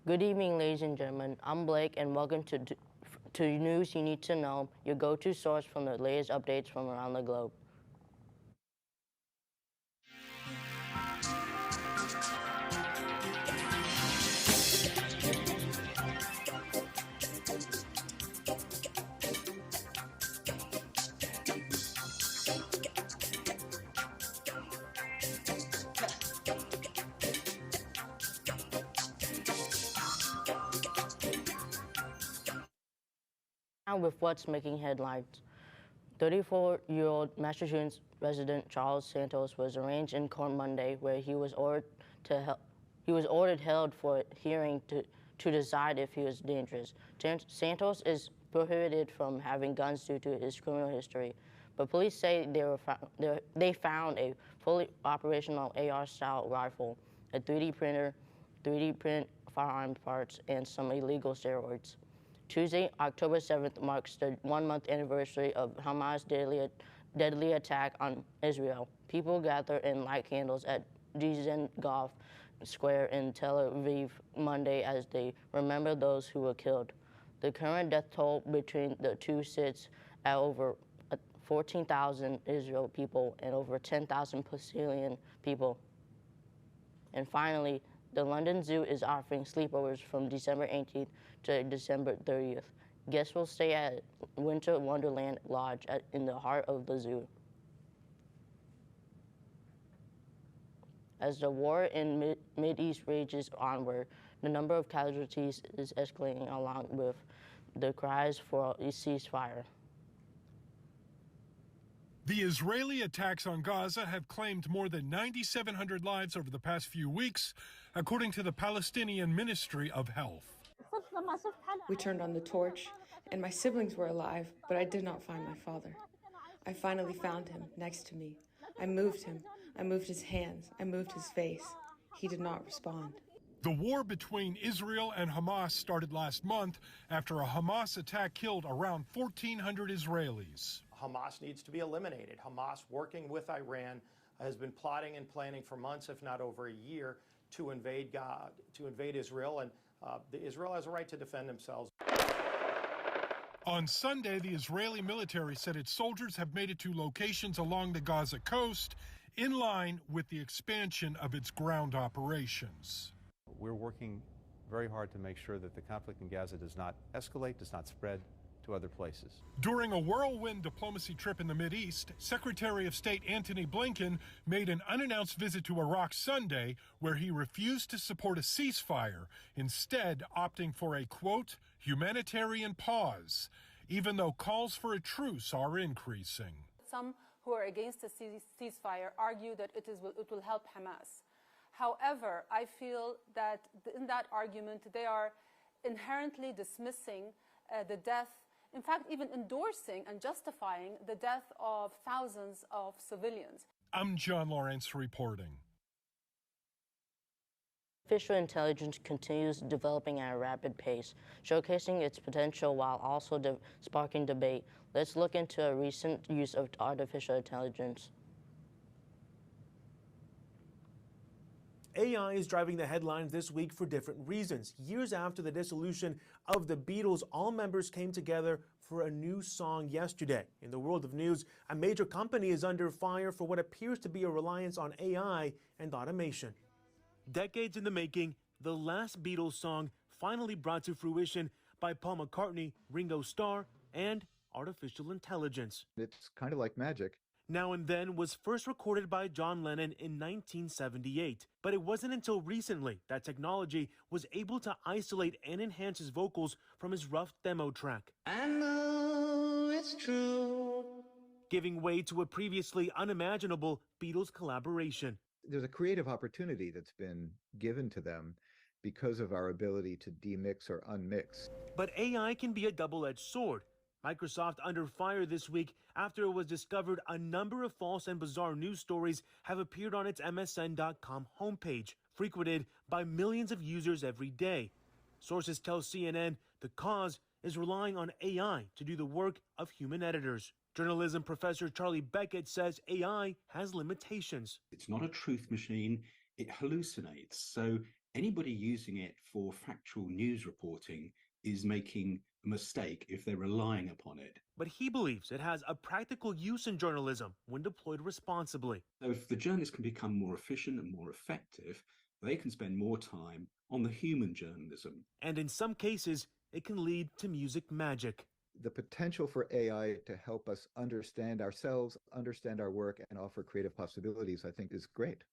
Good evening, ladies and gentlemen. I'm Blake, and welcome to News You Need to Know, your go-to source from the latest updates from around the globe. Now with what's making headlines. 34-year-old Massachusetts resident Charles Santos was arraigned in court Monday, where he was ordered held for a hearing to decide if he was dangerous. Santos is prohibited from having guns due to his criminal history, but police say they found a fully operational AR-style rifle, a 3D printer, 3D print firearm parts, and some illegal steroids. Tuesday, October 7th, marks the one-month anniversary of Hamas' deadly attack on Israel. People gather and light candles at Dizengoff Square in Tel Aviv Monday as they remember those who were killed. The current death toll between the two sits at over 14,000 Israeli people and over 10,000 Palestinian people. And finally, the London Zoo is offering sleepovers from December 18th to December 30th. Guests will stay at Winter Wonderland Lodge in the heart of the zoo. As the war in Mideast rages onward, the number of casualties is escalating along with the cries for a ceasefire. The Israeli attacks on Gaza have claimed more than 9,700 lives over the past few weeks, according to the Palestinian Ministry of Health. We turned on the torch, and my siblings were alive, but I did not find my father. I finally found him next to me. I moved him. I moved his hands. I moved his face. He did not respond. The war between Israel and Hamas started last month after a Hamas attack killed around 1,400 Israelis. Hamas needs to be eliminated. Hamas, working with Iran, has been plotting and planning for months, if not over a year, to invade Israel, and Israel has a right to defend themselves. On Sunday, the Israeli military said its soldiers have made it to locations along the Gaza coast, in line with the expansion of its ground operations. We're working very hard to make sure that the conflict in Gaza does not escalate, does not spread to other places. During a whirlwind diplomacy trip in the Mideast, Secretary of State Antony Blinken made an unannounced visit to Iraq Sunday, where he refused to support a ceasefire, instead opting for a, quote, humanitarian pause, even though calls for a truce are increasing. Some who are against a ceasefire argue that it will help Hamas. However, I feel that in that argument, they are inherently dismissing the death, in fact, even endorsing and justifying the death of thousands of civilians. I'm John Lawrence reporting. Artificial intelligence continues developing at a rapid pace, showcasing its potential while also sparking debate. Let's look into a recent use of artificial intelligence. AI is driving the headlines this week for different reasons. Years after the dissolution of the Beatles, all members came together for a new song yesterday. In the world of news, a major company is under fire for what appears to be a reliance on AI and automation. Decades in the making, the last Beatles song finally brought to fruition by Paul McCartney, Ringo Starr, and artificial intelligence. It's kind of like magic. Now and Then was first recorded by John Lennon in 1978, but it wasn't until recently that technology was able to isolate and enhance his vocals from his rough demo track. I know it's true. Giving way to a previously unimaginable Beatles collaboration. There's a creative opportunity that's been given to them because of our ability to demix or unmix. But AI can be a double-edged sword. Microsoft under fire this week after it was discovered a number of false and bizarre news stories have appeared on its MSN.com homepage, frequented by millions of users every day. Sources tell CNN the cause is relying on AI to do the work of human editors. Journalism professor Charlie Beckett says AI has limitations. It's not a truth machine, it hallucinates. So anybody using it for factual news reporting is making a mistake if they're relying upon it. But he believes it has a practical use in journalism when deployed responsibly. So if the journalists can become more efficient and more effective, they can spend more time on the human journalism. And in some cases, it can lead to music magic. The potential for AI to help us understand ourselves, understand our work, and offer creative possibilities, I think, is great.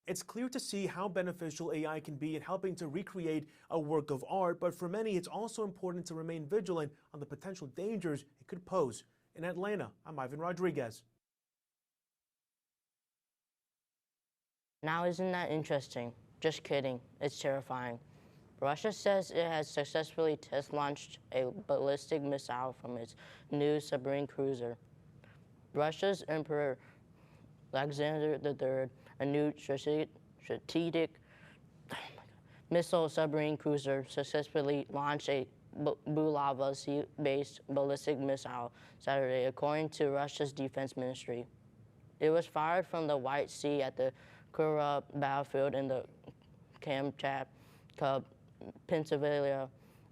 It's clear to see how beneficial AI can be in helping to recreate a work of art, but for many, it's also important to remain vigilant on the potential dangers it could pose. In Atlanta, I'm Ivan Rodriguez. Now, isn't that interesting? Just kidding. It's terrifying. Russia says it has successfully test-launched a ballistic missile from its new submarine cruiser. Russia's Emperor Alexander III, a new strategic missile submarine cruiser, successfully launched a Bulava sea-based ballistic missile Saturday, according to Russia's defense ministry. It was fired from the White Sea at the Kura battlefield in the Kamchatka Pennsylvania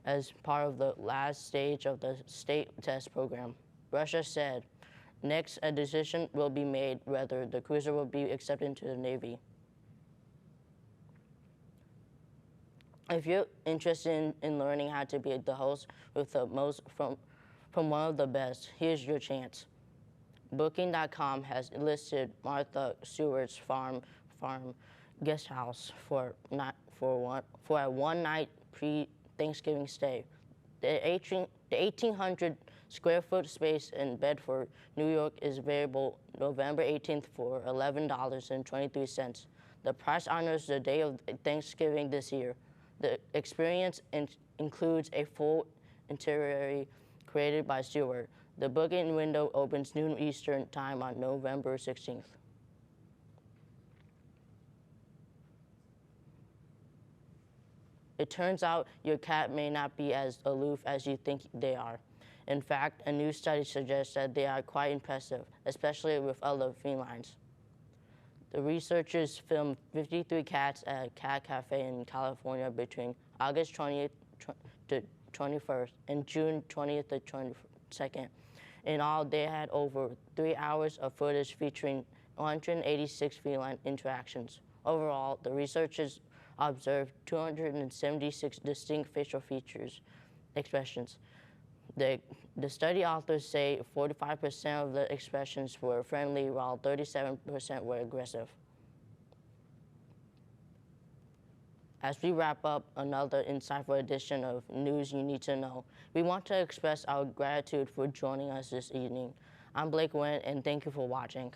as part of the last stage of the state test program. Russia said, next, a decision will be made whether the cruiser will be accepted into the Navy. If you're interested in learning how to be the host with the most from one of the best, here's your chance. Booking.com has listed Martha Stewart's farm guest house for a one-night pre-Thanksgiving stay. The 1,800 square foot space in Bedford, New York is available November 18th for $11.23. The price honors the day of Thanksgiving this year. The experience includes a full itinerary created by Stewart. The booking window opens noon Eastern Time on November 16th. It turns out your cat may not be as aloof as you think they are. In fact, a new study suggests that they are quite impressive, especially with other felines. The researchers filmed 53 cats at a cat cafe in California between August 20th to 21st and June 20th to 22nd. In all, they had over 3 hours of footage featuring 186 feline interactions. Overall, the researchers observed 276 distinct facial expressions. The study authors say 45% of the expressions were friendly, while 37% were aggressive. As we wrap up another insightful edition of News You Need to Know, we want to express our gratitude for joining us this evening. I'm Blake Wynn, and thank you for watching.